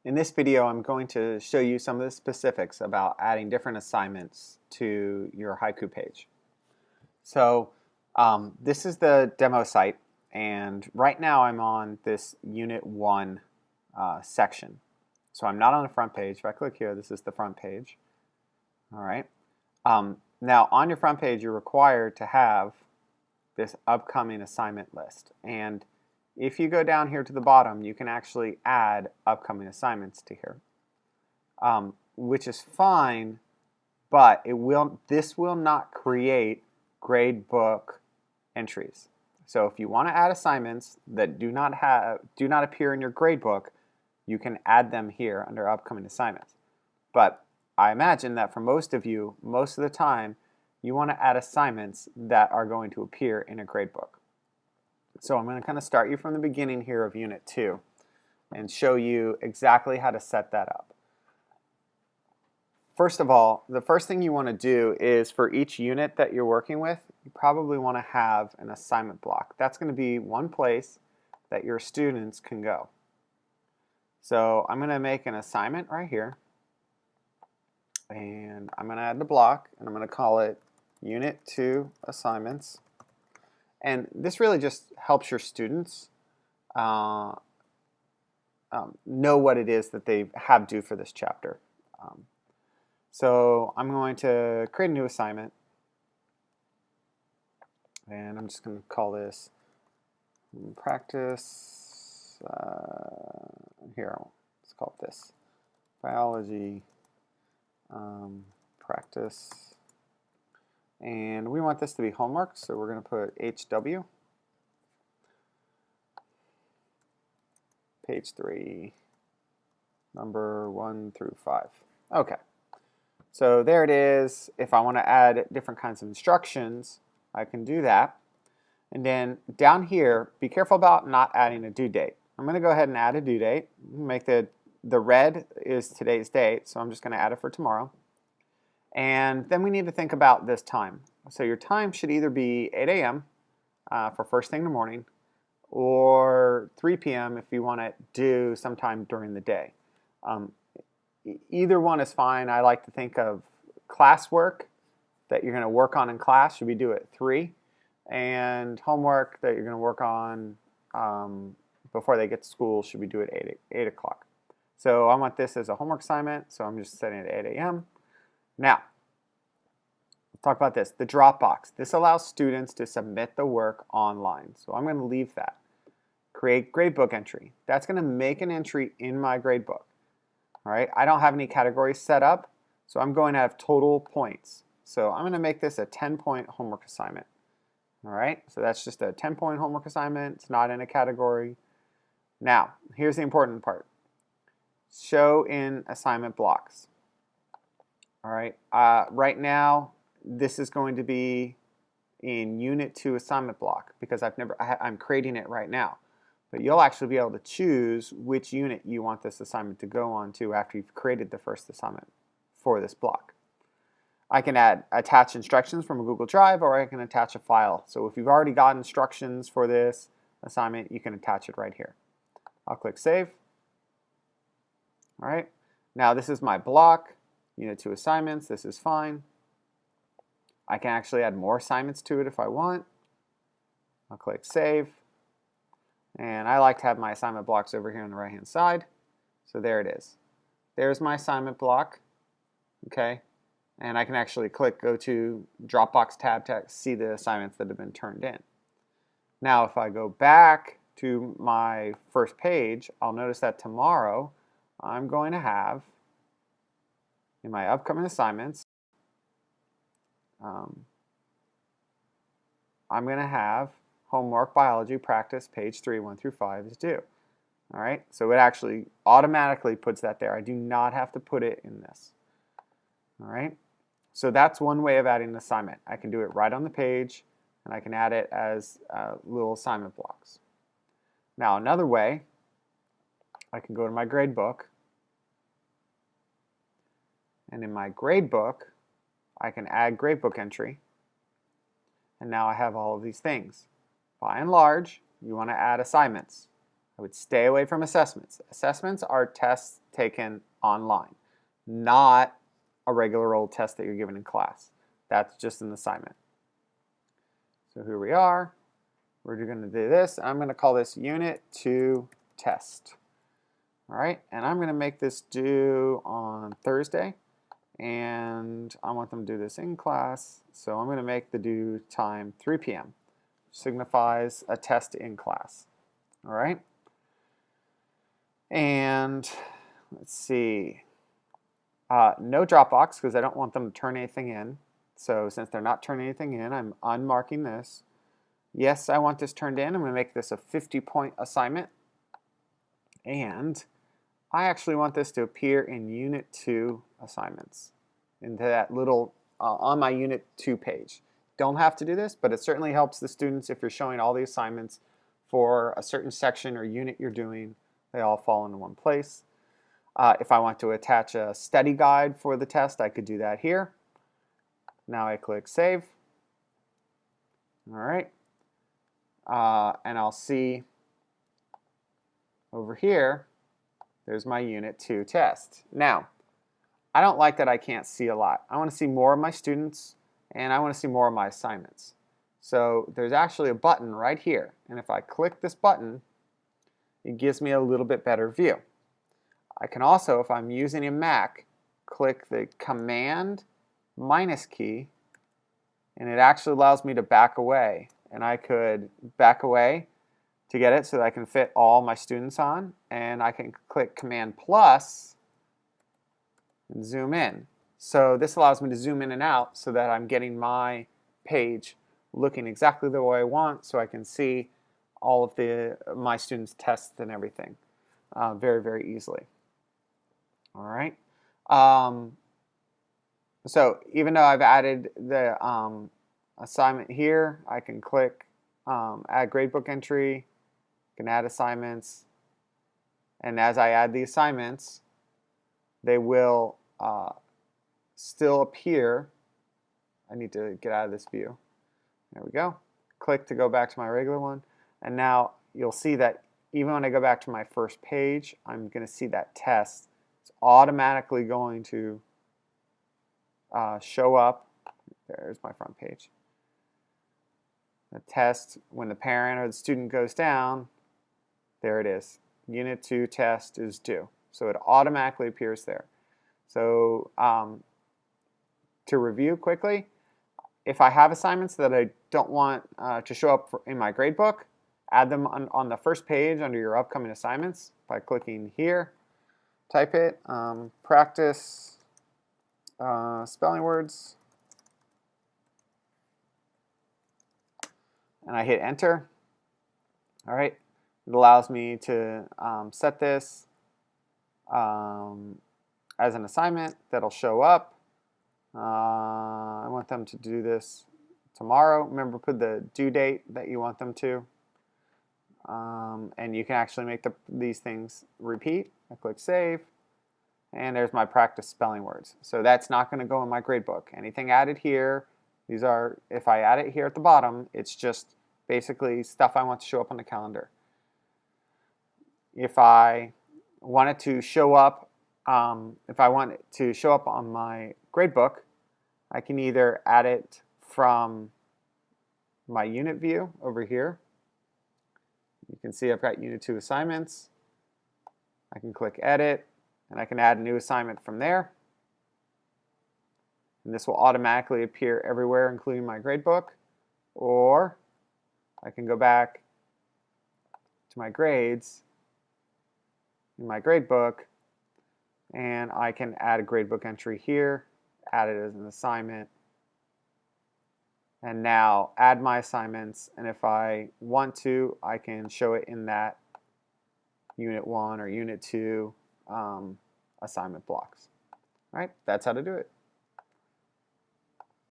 In this video, I'm going to show you some of the specifics about adding different assignments to your Haiku page. So this is the demo site, and right now I'm on this Unit 1 section. So I'm not on the front page. If I click here, this is the front page. All right. Now on your front page, you're required to have this upcoming assignment list. And if you go down here to the bottom, you can actually add upcoming assignments to here, which is fine, but this will not create gradebook entries. So if you want to add assignments that do not appear in your gradebook, you can add them here under upcoming assignments. But I imagine that for most of you, most of the time, you want to add assignments that are going to appear in a gradebook. So I'm going to kind of start you from the beginning here of Unit 2 and show you exactly how to set that up. First of all, the first thing you want to do is for each unit that you're working with, you probably want to have an assignment block. That's going to be one place that your students can go. So I'm going to make an assignment right here, and I'm going to add the block, and I'm going to call it Unit 2 Assignments. And this really just helps your students know what it is that they have due for this chapter. So I'm going to create a new assignment, and I'm just going to call this practice. Here, let's call it this biology practice. And we want this to be homework, so we're going to put HW, page 3, number 1 through 5. Okay, so there it is. If I want to add different kinds of instructions, I can do that. And then down here, be careful about not adding a due date. I'm going to go ahead and add a due date. Make the red is today's date, so I'm just going to add it for tomorrow. And then we need to think about this time. So your time should either be 8 a.m. For first thing in the morning, or 3 p.m. if you want to do sometime during the day. Either one is fine. I like to think of classwork that you're going to work on in class should be due at 3, and homework that you're going to work on before they get to school should be due at 8 o'clock. So I want this as a homework assignment, so I'm just setting it at 8 a.m. Now, let's talk about this. The Dropbox. This allows students to submit the work online. So I'm going to leave that. Create gradebook entry. That's going to make an entry in my gradebook. All right. I don't have any categories set up, so I'm going to have total points. So I'm going to make this a 10-point homework assignment. All right. So that's just a 10-point homework assignment. It's not in a category. Now, here's the important part. Show in assignment blocks. All right, right now this is going to be in Unit 2 assignment block because I'm creating it right now. But you'll actually be able to choose which unit you want this assignment to go on to after you've created the first assignment for this block. I can attach instructions from a Google Drive, or I can attach a file. So if you've already got instructions for this assignment, you can attach it right here. I'll click Save. All right, now this is my block. Unit 2 assignments, this is fine. I can actually add more assignments to it if I want. I'll click Save. And I like to have my assignment blocks over here on the right hand side. So there it is. There's my assignment block. Okay. And I can actually go to Dropbox tab to see the assignments that have been turned in. Now if I go back to my first page, I'll notice that tomorrow I'm going to have in my upcoming assignments, I'm going to have homework biology practice page 3, 1 through 5 is due. All right, so it actually automatically puts that there. I do not have to put it in this. All right, so that's one way of adding an assignment. I can do it right on the page, and I can add it as little assignment blocks. Now another way, I can go to my grade book. And in my gradebook, I can add gradebook entry. And now I have all of these things. By and large, you want to add assignments. I would stay away from assessments. Assessments are tests taken online, not a regular old test that you're given in class. That's just an assignment. So here we are. We're going to do this. I'm going to call this Unit 2 Test. All right, and I'm going to make this due on Thursday, and I want them to do this in class, so I'm going to make the due time 3 p.m. Signifies a test in class. All right, and let's see, no Dropbox because I don't want them to turn anything in. So since they're not turning anything in, I'm unmarking this. Yes, I want this turned in. I'm going to make this a 50-point assignment. And I actually want this to appear in Unit 2 assignments, into that little, on my Unit 2 page. Don't have to do this, but it certainly helps the students if you're showing all the assignments for a certain section or unit you're doing. They all fall into one place. If I want to attach a study guide for the test, I could do that here. Now I click Save. All right. And I'll see over here, there's my Unit 2 test. Now, I don't like that I can't see a lot. I want to see more of my students, and I want to see more of my assignments. So there's actually a button right here, and if I click this button, it gives me a little bit better view. I can also, if I'm using a Mac, click the Command minus key, and it actually allows me to back away. And I could back away to get it so that I can fit all my students on, and I can click Command plus and zoom in. So this allows me to zoom in and out so that I'm getting my page looking exactly the way I want, so I can see all of my students' tests and everything very, very easily. All right. So even though I've added the assignment here, I can click Add Gradebook Entry, can add assignments, and as I add the assignments, they will still appear. I need to get out of this view. There we go. Click to go back to my regular one, and now you'll see that even when I go back to my first page, I'm going to see that test. It's automatically going to show up. There's my front page. The test, when the parent or the student goes down, there it is. Unit 2 test is due. So it automatically appears there. So to review quickly, if I have assignments that I don't want to show up in my gradebook, add them on the first page under your upcoming assignments by clicking here. Type it, practice spelling words, and I hit enter. All right, it allows me to set this as an assignment that'll show up. I want them to do this tomorrow. Remember, put the due date that you want them to. And you can actually make these things repeat. I click save, and there's my practice spelling words. So that's not going to go in my gradebook. Anything added here, these are, if I add it here at the bottom, it's just basically stuff I want to show up on the calendar. If I want it to show up, on my gradebook, I can either add it from my unit view over here. You can see I've got Unit 2 assignments. I can click Edit, and I can add a new assignment from there. And this will automatically appear everywhere, including my gradebook. Or I can go back to my grades in my gradebook, and I can add a gradebook entry here, add it as an assignment, and now add my assignments, and if I want to, I can show it in that Unit 1 or Unit 2 assignment blocks. All right, that's how to do it.